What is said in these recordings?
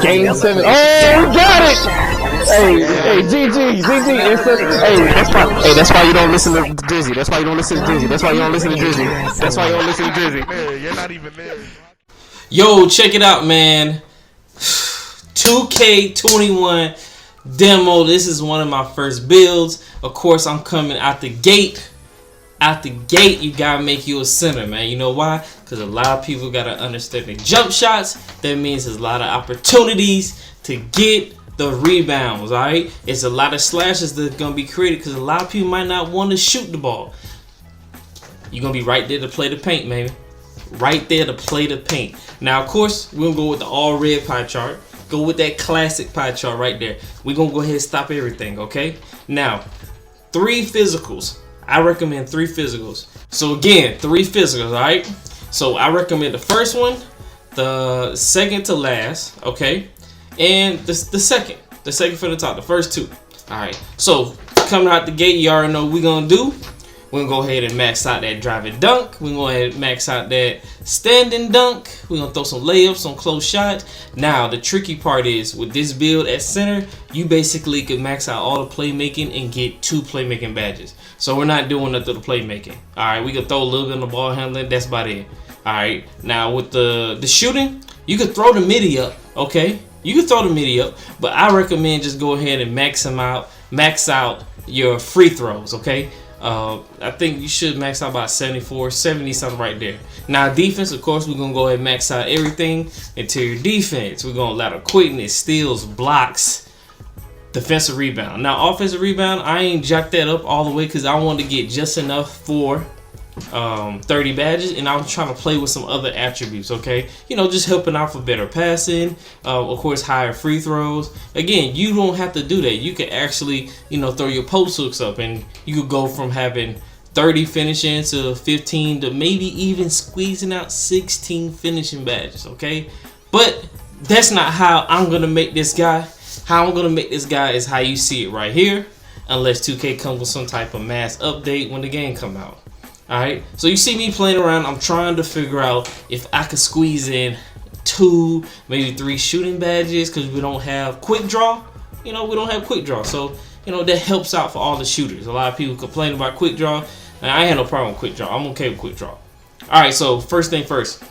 Game 7. Oh, we got it! Hey, GG. That's why you don't listen to Drizzy. That's why you don't listen to Drizzy. That's why you don't listen to Drizzy. That's why you don't listen to Drizzy. You're not even there. Yo, check it out, man. 2K21 demo. This is one of my first builds. Of course, I'm coming out the gate. Out the gate, you gotta make you a center, man. You know why? Because a lot of people gotta understand the jump shots. That means there's a lot of opportunities to get the rebounds. All right, it's a lot of slashes that's gonna be created because a lot of people might not want to shoot the ball. You're gonna be right there to play the paint, man. Right there to play the paint. Now, of course, we're gonna go with the all red pie chart. Go with that classic pie chart right there. We're gonna go ahead and stop everything, okay? Now, 3 physicals. I recommend 3 physicals. So again, 3 physicals, all right? So I recommend the first one, the second to last, okay? And the second from the top, the first 2. All right, so coming out the gate, you already know what we're gonna do. We're gonna go ahead and max out that driving dunk. We're gonna go ahead and max out that standing dunk. We're gonna throw some layups, some close shots. Now, the tricky part is with this build at center, you basically can max out all the playmaking and get 2 playmaking badges. So we're not doing nothing to the playmaking. All right, we can throw a little bit on the ball handling. That's about it. All right, now with the shooting, you can throw the midi up, okay? You can throw the midi up, but I recommend just go ahead and max out your free throws, okay? I think you should max out about 74, 70 something right there. Now defense, of course, we're gonna go ahead and max out everything into your defense. We're gonna allow quickness, steals, blocks, defensive rebound. Now offensive rebound, I ain't jacked that up all the way because I wanted to get just enough for 30 badges, and I was trying to play with some other attributes, okay? You know, just helping out for better passing, of course, higher free throws. Again, you don't have to do that. You can actually, you know, throw your post hooks up, and you could go from having 30 finishing to 15 to maybe even squeezing out 16 finishing badges, okay? But that's not how I'm gonna make this guy. How I'm gonna make this guy is how you see it right here, unless 2K comes with some type of mass update when the game come out. Alright, so you see me playing around. I'm trying to figure out if I could squeeze in 2, maybe 3 shooting badges because we don't have quick draw. You know, we don't have quick draw. So, you know, that helps out for all the shooters. A lot of people complain about quick draw, and I ain't had no problem with quick draw. I'm okay with quick draw. Alright, so first thing first.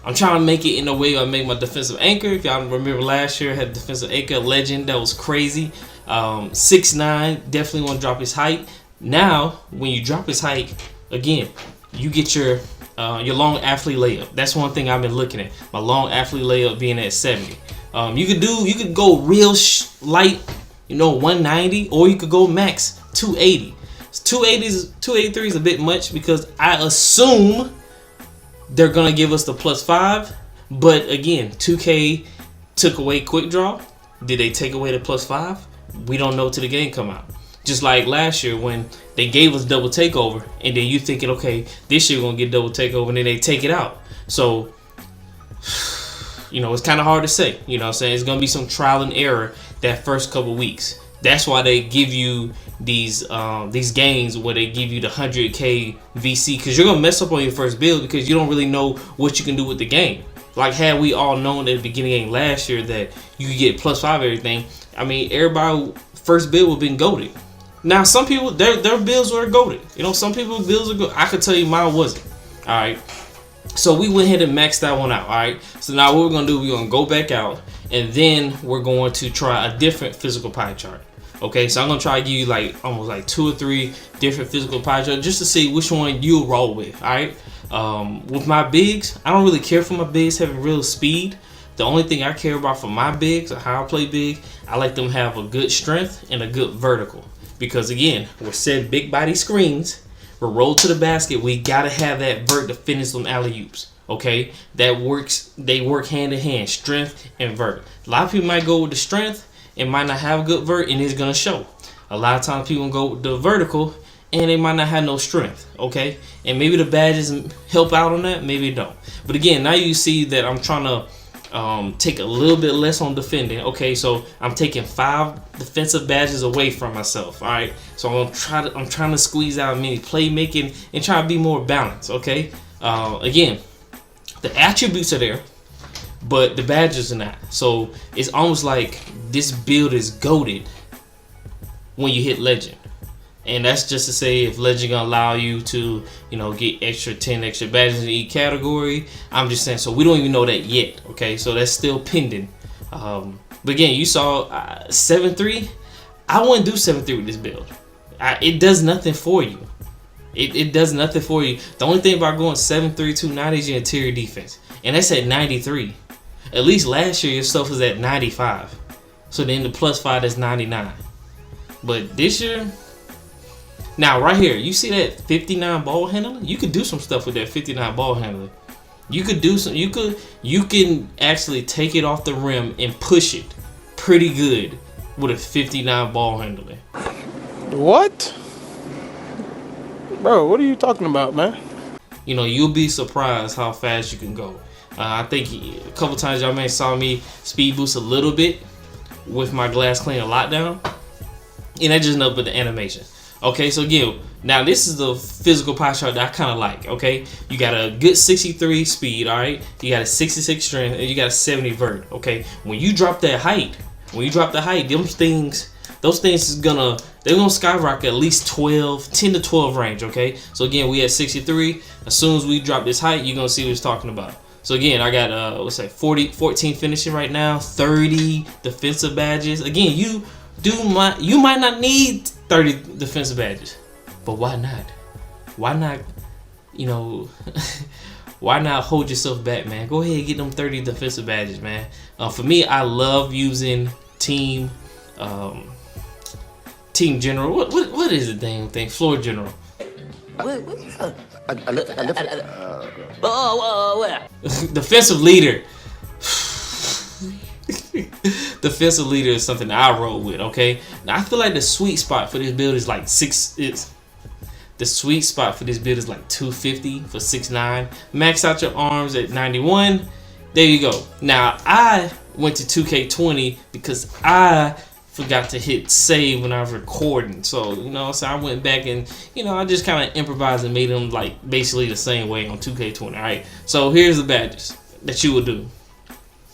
I'm trying to make it in a way I make my defensive anchor. If y'all remember last year, I had defensive anchor legend that was crazy. 6'9", definitely want to drop his height. Now, when you drop his height, again, you get your long athlete layup. That's one thing I've been looking at. My long athlete layup being at 70. You could go real light, you know, 190, or you could go max 280. 283 is a bit much because I assume they're gonna give us the +5. But again, 2K took away quick draw. Did they take away the +5? We don't know till the game come out. Just like last year when they gave us double takeover, and then you thinking, okay, this year we're gonna get double takeover, and then they take it out. So, you know, it's kind of hard to say. You know what I'm saying? It's gonna be some trial and error that first couple weeks. That's why they give you these games where they give you the 100K VC, because you're gonna mess up on your first build because you don't really know what you can do with the game. Like, had we all known at the beginning of last year that you could get +5 everything, I mean, everybody first build would have been goated. Now, some people, their builds were goated. You know, some people's builds are good. I could tell you mine wasn't. All right. So we went ahead and maxed that one out. All right. So now what we're going to do, we're going to go back out, and then we're going to try a different physical pie chart. Okay. So I'm going to try to give you like almost like 2 or 3 different physical pie charts just to see which one you'll roll with. All right. With my bigs, I don't really care for my bigs having real speed. The only thing I care about for my bigs, or how I play big, I like them to have a good strength and a good vertical. Because again, we're setting big body screens. We're rolled to the basket. We gotta have that vert to finish them alley-oops. Okay, that works. They work hand in hand, strength and vert. A lot of people might go with the strength and might not have a good vert, and it's gonna show. A lot of times people go with the vertical and they might not have no strength. Okay, and maybe the badges help out on that, maybe it don't. But again, now you see that I'm trying to take a little bit less on defending. Okay, so I'm taking 5 defensive badges away from myself. All right, so I'm trying to squeeze out many playmaking and try to be more balanced. Okay, again, the attributes are there, but the badges are not. So it's almost like this build is goated when you hit legend. And that's just to say, if legend gonna allow you to, you know, get 10 extra badges in each category. I'm just saying, so we don't even know that yet. Okay, so that's still pending. But again, you saw 7-3. I wouldn't do 7-3 with this build. It does nothing for you. It does nothing for you. The only thing about going 7-3 290 is your interior defense, and that's at 93. At least last year your stuff was at 95. So then the +5 is 99. But this year, now right here, you see that 59 ball handling? You could do some stuff with that 59 ball handling. You could do some. You can actually take it off the rim and push it pretty good with a 59 ball handling. What? Bro, what are you talking about, man? You know, you'll be surprised how fast you can go. I think a couple times y'all may saw me speed boost a little bit with my glass cleaner lockdown, and that just nothing but the animation. Okay, so again, now this is the physical pie chart that I kind of like. Okay, you got a good 63 speed, all right. You got a 66 strength, and you got a 70 vert. Okay, when you drop that height, those things is they're gonna skyrocket at least 10 to 12 range. Okay, so again, we at 63. As soon as we drop this height, you're gonna see what it's talking about. So again, I got let's say 14 finishing right now, 30 defensive badges. Again, you might not need 30 defensive badges, but why not? Why not? You know, why not hold yourself back, man? Go ahead and get them 30 defensive badges, man. For me, I love using team general. What is the damn thing? Floor general. Defensive leader. Defensive leader is something that I roll with. Okay, now I feel like the sweet spot for this build is like the sweet spot for this build is like 250 for 6'9". Max out your arms at 91. There you go. Now I went to 2K20 because I forgot to hit save when I was recording. So, you know, so I went back and, you know, I just kind of improvised and made them like basically the same way on 2K20. All right. So here's the badges that you will do.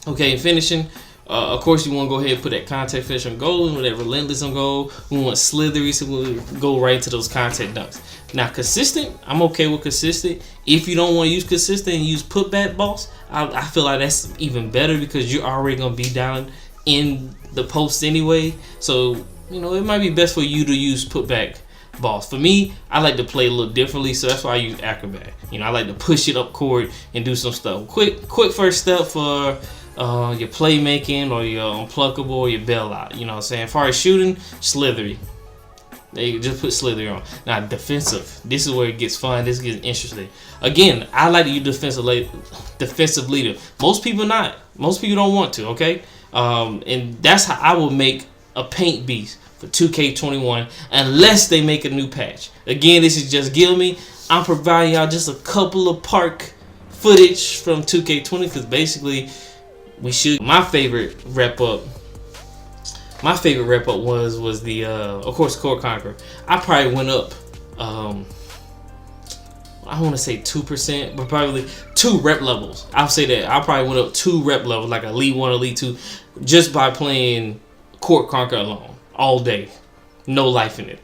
Okay, finishing. Of course, you want to go ahead and put that contact finish on goal, and that relentless on goal. We want slithery, so we'll go right into those contact dunks. Now, consistent, I'm okay with consistent. If you don't want to use consistent and use putback balls, I feel like that's even better because you're already going to be down in the post anyway. So, you know, it might be best for you to use putback balls. For me, I like to play a little differently, so that's why I use acrobat. You know, I like to push it up court and do some stuff. Quick first step for your playmaking or your unpluckable or your bailout. You know what I'm saying? As far as shooting, slithery. They just put slithery on. Now defensive. This is where it gets fun. This gets interesting. Again, I like to use defensive leader. Most people not. Most people don't want to. Okay, and that's how I will make a paint beast for 2K21 unless they make a new patch. Again, this is just Gilmy. I'm providing y'all just a couple of park footage from 2K20 because basically we shoot. My favorite rep up was the of course Core Conqueror. I probably went up I want to say 2%, but probably 2 rep levels. I'll say that I probably went up 2 rep levels, like Elite 1, Elite 2, just by playing Court Conqueror alone all day, no life in it.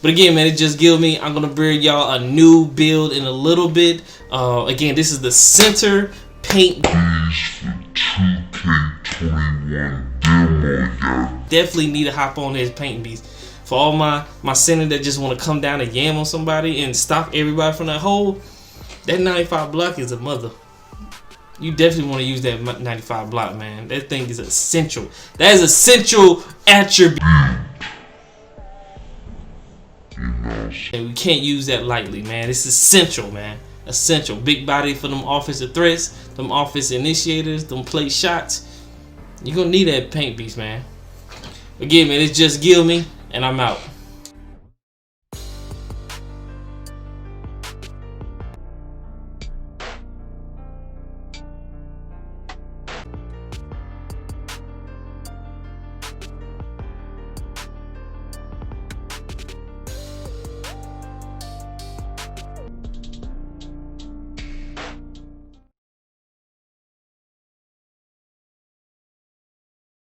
But again, man, it just gives me. I'm gonna bring y'all a new build in a little bit. Again, this is the center paint. Definitely need to hop on this paint beast. For all my center that just want to come down and yam on somebody and stop everybody from that hole, that 95 block is a mother. You definitely want to use that 95 block, man. That thing is essential. That is essential attribute. And we can't use that lightly, man. It's essential, man. Essential. Big body for them offensive threats, them offensive initiators, them play shots. You're going to need that paint beast, man. Again, man, it's just Gilmy, and I'm out.